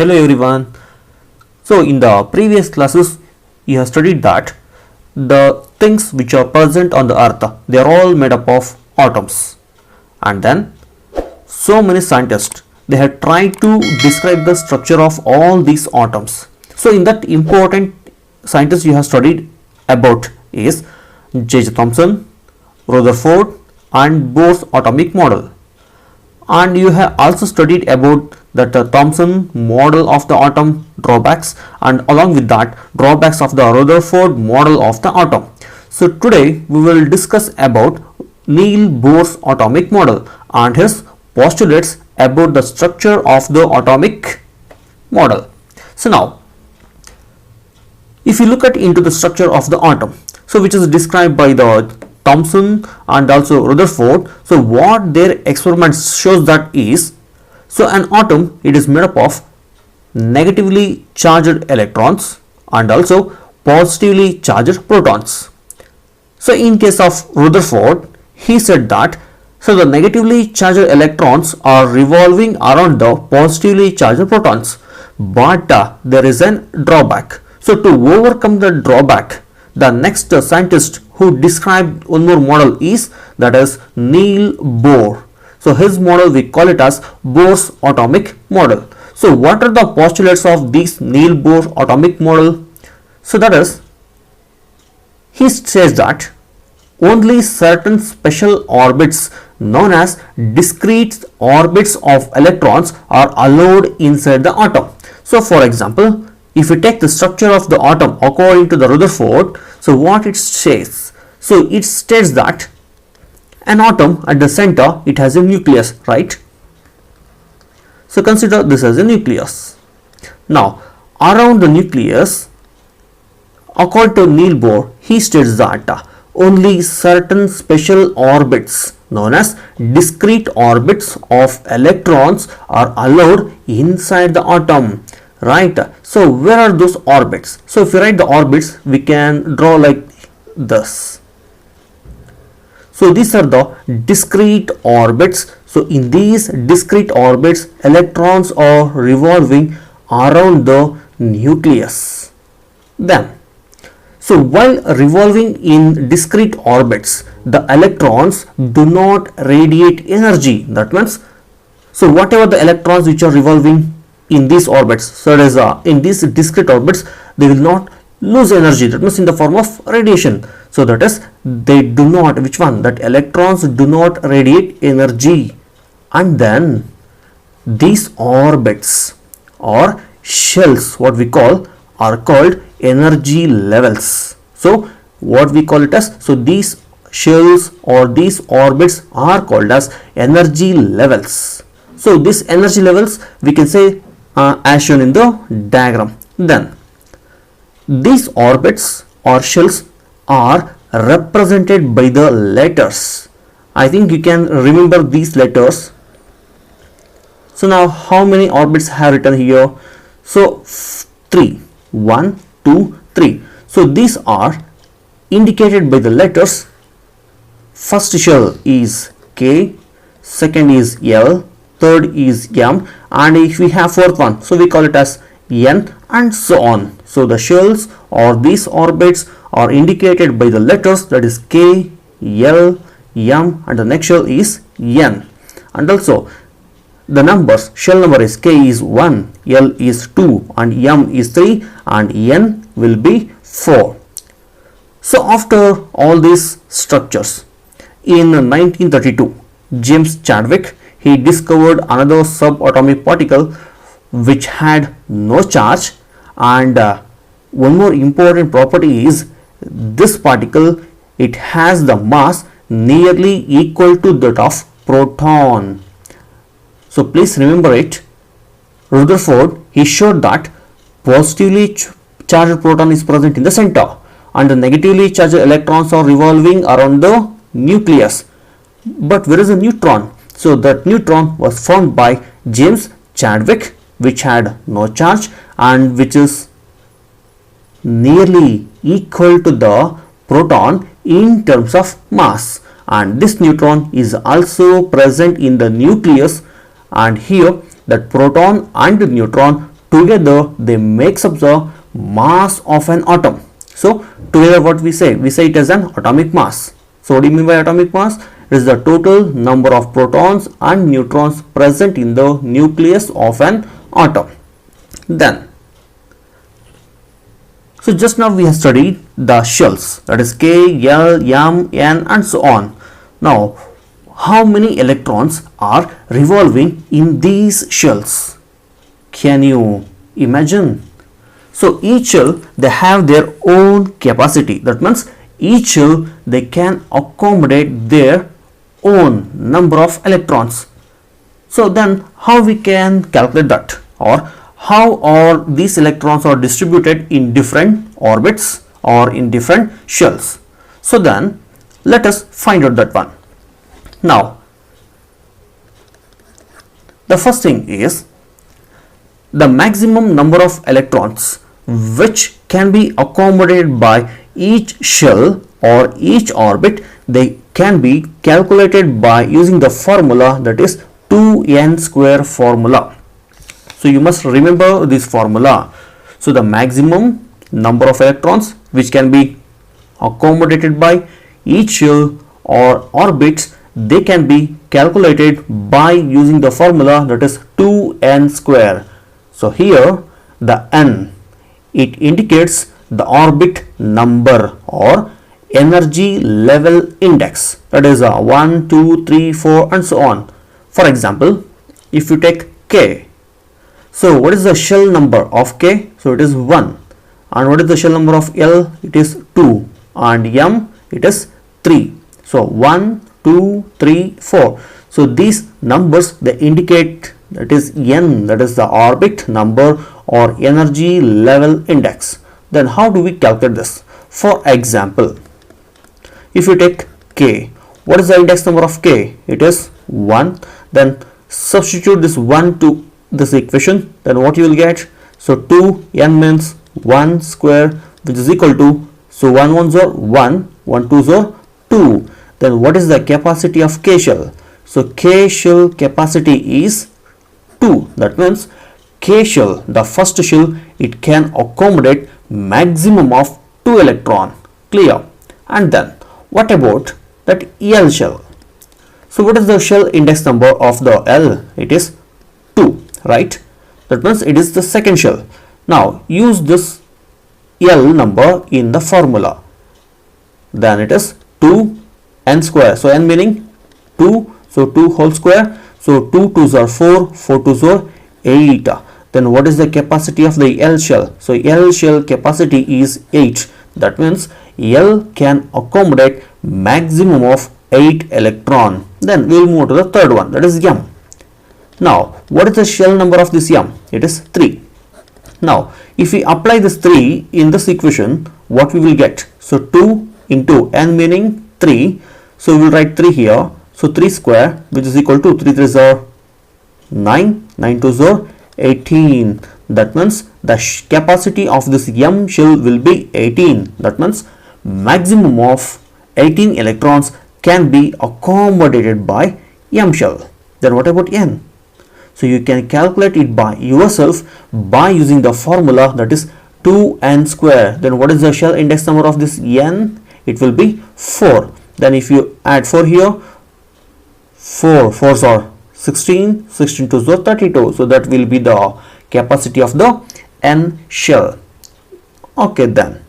Hello everyone. So in the previous classes you have studied that the things which are present on the earth, they are all made up of atoms, and then so many scientists, they have tried to describe the structure of all these atoms. So in that important scientist you have studied about is J.J. Thomson, Rutherford and Bohr's atomic model. And you have also studied about that Thomson model of the atom drawbacks, and along with that drawbacks of the Rutherford model of the atom. So today we will discuss about Niels Bohr's atomic model and his postulates about the structure of the atomic model. So now if you look at into the structure of the atom, so which is described by the Thomson and also Rutherford, so what their experiments shows that is, so an atom, it is made up of negatively charged electrons and also positively charged protons. So in case of Rutherford, he said that so the negatively charged electrons are revolving around the positively charged protons, but there is a drawback. So to overcome the drawback, the next scientist who described one more model is, that is Niels Bohr. So his model we call it as Bohr's atomic model. So what are the postulates of this Niels Bohr atomic model? So that is, he says that only certain special orbits known as discrete orbits of electrons are allowed inside the atom. So for example, if we take the structure of the atom according to the Rutherford, so what it says? So it states that an atom at the center, it has a nucleus, right? So consider this as a nucleus. Now around the nucleus, according to Niels Bohr, he states that only certain special orbits known as discrete orbits of electrons are allowed inside the atom. Right, so where are those orbits? So if you write the orbits, we can draw like this. So these are the discrete orbits. So in these discrete orbits, electrons are revolving around the nucleus. Then, so while revolving in discrete orbits, the electrons do not radiate energy. That means, so whatever the electrons which are revolving in these orbits, so that is in these discrete orbits, they will not lose energy, that means in the form of radiation. So that is, they do not, which one, that electrons do not radiate energy. And then these orbits or shells, what we call, are called energy levels. So what we call it as, so these shells or these orbits are called as energy levels. So these energy levels we can say as shown in the diagram. Then these orbits or shells are represented by the letters. I think you can remember these letters. So now how many orbits have written here? So 3, 1, 2, 3. So these are indicated by the letters. First shell is K, second is L, third is M, and if we have fourth one, so we call it as N, and so on. So the shells or these orbits are indicated by the letters, that is K, L, M, and the next shell is N. And also the numbers, shell number is K is 1, L is 2, and M is 3, and N will be 4. So after all these structures, in 1932, James Chadwick, he discovered another subatomic particle which had no charge, and one more important property is this particle, it has the mass nearly equal to that of proton. So please remember it. Rutherford, he showed that positively charged proton is present in the center and the negatively charged electrons are revolving around the nucleus. But where is a neutron? So that neutron was found by James Chadwick, which had no charge and which is nearly equal to the proton in terms of mass. And this neutron is also present in the nucleus, and here that proton and the neutron together they makes up the mass of an atom. So together what we say it as an atomic mass. So what do you mean by atomic mass? It is the total number of protons and neutrons present in the nucleus of an atom. Then, so just now we have studied the shells, that is K, L, M, N and so on. Now, how many electrons are revolving in these shells? Can you imagine? So each shell, they have their own capacity. That means each shell, they can accommodate their own number of electrons. So then how we can calculate that, or how are these electrons are distributed in different orbits or in different shells? So then let us find out that one. Now the first thing is the maximum number of electrons which can be accommodated by each shell or each orbit, they can be calculated by using the formula, that is 2n square formula. So you must remember this formula. So the maximum number of electrons which can be accommodated by each shell or orbits, they can be calculated by using the formula, that is 2n square. So here the n, it indicates the orbit number or energy level index, that is 1, 2, 3, 4 and so on. For example, if you take K, so what is the shell number of K? So it is 1. And what is the shell number of L? It is 2. And M, it is 3. So 1, 2, 3, 4. So these numbers, they indicate, that is N, that is the orbit number or energy level index. Then how do we calculate this? For example, if you take K, what is the index number of K? It is 1. Then substitute this 1 to this equation, then what you will get? So 2n means 1 square, which is equal to, so 1 1s are 1, 1 2s are 2. Then what is the capacity of K shell? So K shell capacity is 2. That means K shell, the first shell, it can accommodate maximum of 2 electron. Clear? And then what about that L shell? So what is the shell index number of the L? It is 2, right? That means it is the second shell. Now use this L number in the formula. Then it is 2n square. So n meaning 2. So 2 whole square. So 2 2s are 4, 4 2s are 8. Then what is the capacity of the L shell? So L shell capacity is 8. That means L can accommodate maximum of 8 electron. Then we will move to the third one, that is M. Now what is the shell number of this M? It is 3. Now if we apply this 3 in this equation, what we will get? So 2 into n meaning 3. So we will write 3 here. So 3 square, which is equal to 3 3s are 9, 9 2s are 18. That means the capacity of this M shell will be 18. That means maximum of 18 electrons can be accommodated by M shell. Then what about N? So you can calculate it by yourself by using the formula, that is 2n square. Then what is the shell index number of this N? It will be 4. Then if you add 4 here, 4 4s are 16, 16 2s are 32. So that will be the capacity of the N shell. Okay, then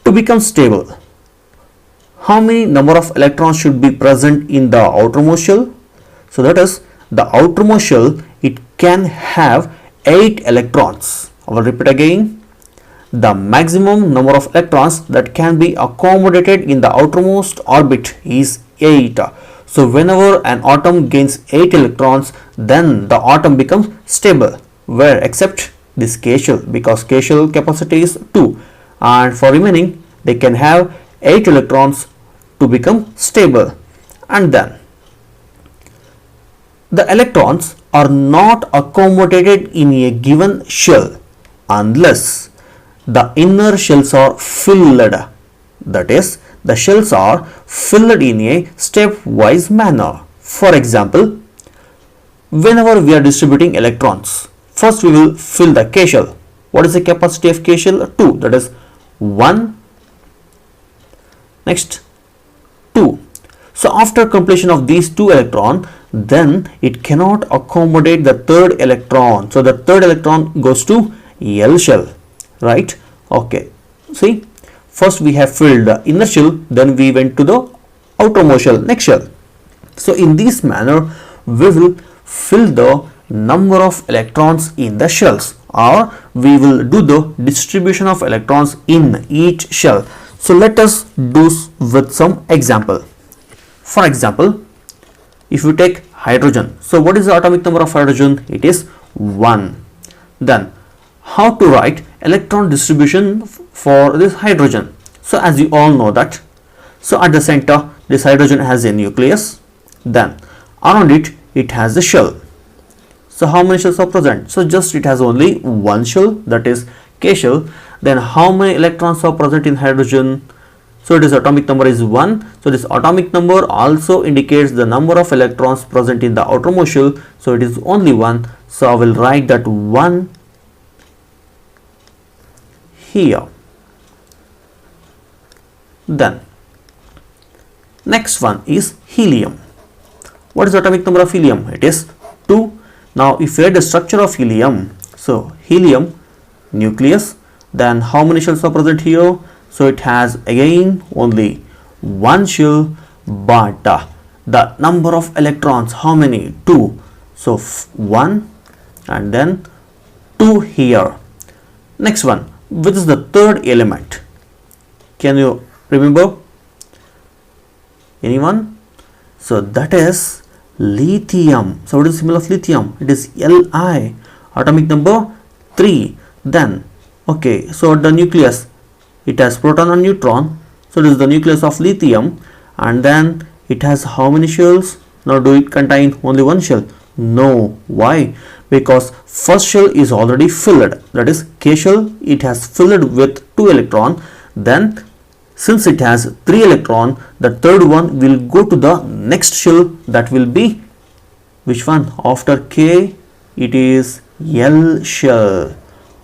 to become stable, how many number of electrons should be present in the outermost shell? So that is the outermost shell, it can have 8 electrons. I will repeat again. The maximum number of electrons that can be accommodated in the outermost orbit is 8. So whenever an atom gains 8 electrons, then the atom becomes stable, where except this K shell, because K shell capacity is 2, and for remaining they can have 8 electrons to become stable. And then the electrons are not accommodated in a given shell unless the inner shells are filled. That is, the shells are filled in a stepwise manner. For example, whenever we are distributing electrons First we will fill the K shell. What is the capacity of K shell? 2, that is 1, next 2. So after completion of these 2 electron, then it cannot accommodate the third electron. So the third electron goes to L shell, right? Okay, see, first we have filled the inner shell, then we went to the outermost shell, next shell. So in this manner we will fill the number of electrons in the shells, or we will do the distribution of electrons in each shell. So let us do with some example. For example, if you take hydrogen, so what is the atomic number of hydrogen? It is 1. Then how to write electron distribution for this hydrogen? So as you all know that, so at the center this hydrogen has a nucleus, then around it it has a shell. So how many shells are present? So just it has only one shell, that is K shell. Then how many electrons are present in hydrogen? So its atomic number is 1. So this atomic number also indicates the number of electrons present in the outermost shell. So it is only 1. So I will write that 1 here. Then next one is helium. What is the atomic number of helium? It is 2. Now if you add the structure of helium, so helium nucleus, then how many shells are present here? So it has again only one shell, but the number of electrons, how many? 2. So 1 and then 2 here. Next one, which is the third element? Can you remember? Anyone? So that is lithium. So what is the symbol of lithium? It is Li, atomic number 3. Then okay, so the nucleus, it has proton and neutron. So this is the nucleus of lithium, and then it has how many shells? Now do it contain only one shell? No. Why? Because first shell is already filled, that is K shell, it has filled with 2 electron. Then since it has 3 electron, the third one will go to the next shell, that will be which one? After K it is L shell.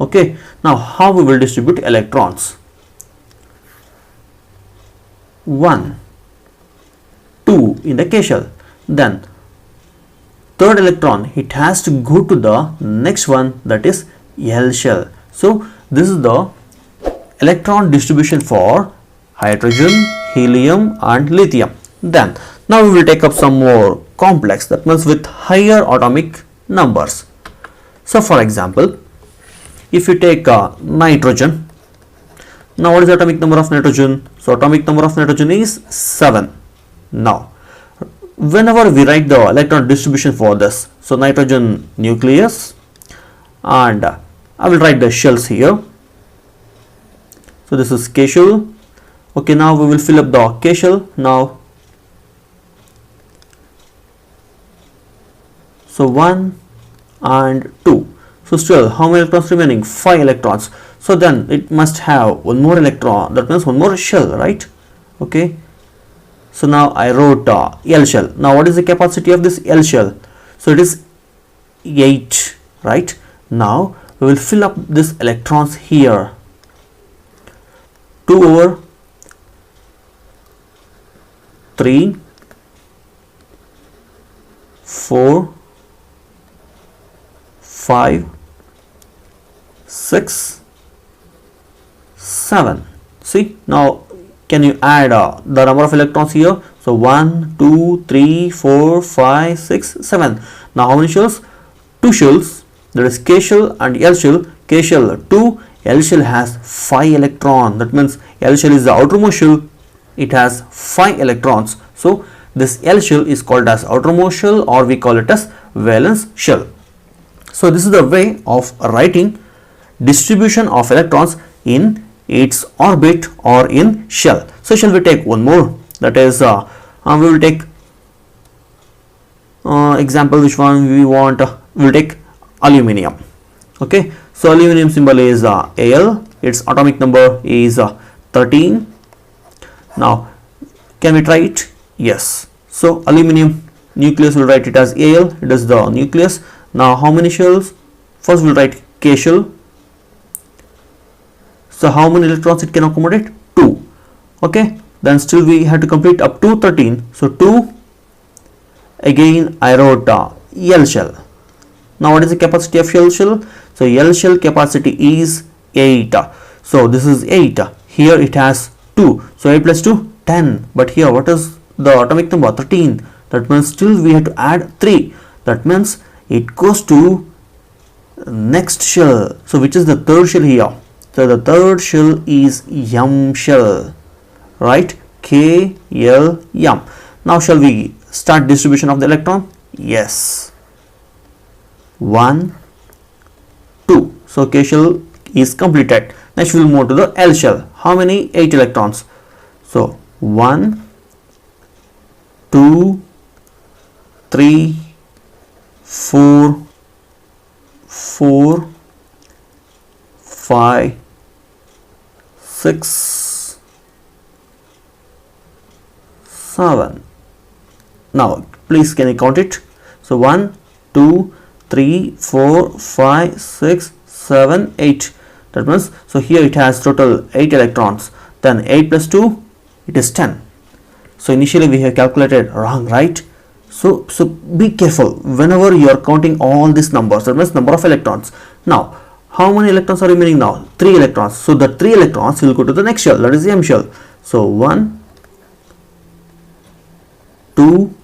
Okay, now how we will distribute electrons? 1, 2 in the K shell. Then third electron, it has to go to the next one, that is L shell. So this is the electron distribution for hydrogen, helium and lithium. Then now we will take up some more complex, that means with higher atomic numbers. So for example, if you take nitrogen, now what is the atomic number of nitrogen? So atomic number of nitrogen is 7. Now whenever we write the electron distribution for this, so nitrogen nucleus, and I will write the shells here. So this is K shell. Okay, now we will fill up the K shell. Now so 1 and 2. So still how many electrons remaining? 5 electrons. So then it must have one more electron, that means one more shell, right? Okay, so now I wrote L shell. Now what is the capacity of this L shell? So it is 8, right? Now we will fill up this electrons here. 2 over 3, 4, 5, 6, 7. See, now can you add the number of electrons here? So 1, 2, 3, 4, 5, 6, 7. Now how many shells? 2 shells, that is K shell and L shell. K shell 2, L shell has 5 electrons. That means L shell is the outermost shell, it has 5 electrons. So this L shell is called as outermost shell, or we call it as valence shell. So this is the way of writing distribution of electrons in its orbit or in shell. So shall we take one more, that is we will take example, which one we want? We will take aluminium. Okay, so aluminium symbol is Al, its atomic number is 13. Now can we try it? Yes. So aluminium nucleus, will write it as Al, it is the nucleus. Now how many shells? First we'll write K shell. So how many electrons it can accommodate? 2. Okay, then still we have to complete up to 13. So 2. Again I wrote L shell. Now what is the capacity of L shell? So L shell capacity is 8. So this is 8. Here it has 2. So 8 plus 2, 10. But here what is the atomic number? 13. That means still we have to add 3. That means it goes to next shell. So which is the third shell here? So the third shell is M shell. Right? K, L, M. Now shall we start distribution of the electron? Yes. 1, 2. So K shell is completed. Next we will move to the L shell. How many? 8 electrons. So 1, 2, 3, 4, 5, 6, 7. Now please can you count it? So 1, 2, 3, 4, 5, 6, 7, 8. That means, so here it has total 8 electrons. Then 8 plus 2, it is 10. So initially we have calculated wrong, right? So be careful whenever you are counting all these numbers. That means number of electrons. Now how many electrons are remaining now? 3 electrons. So the 3 electrons will go to the next shell, that is the M shell. So 1, 2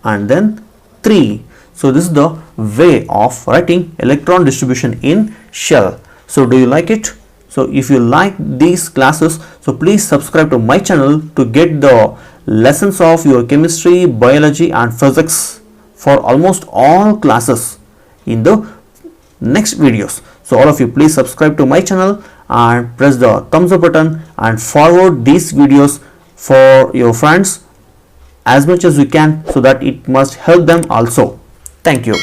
and then 3. So this is the way of writing electron distribution in shell. So do you like it? So if you like these classes, so please subscribe to my channel to get the lessons of your chemistry, biology and physics for almost all classes in the next videos. So all of you please subscribe to my channel and press the thumbs up button and forward these videos for your friends as much as you can, so that it must help them also. Thank you.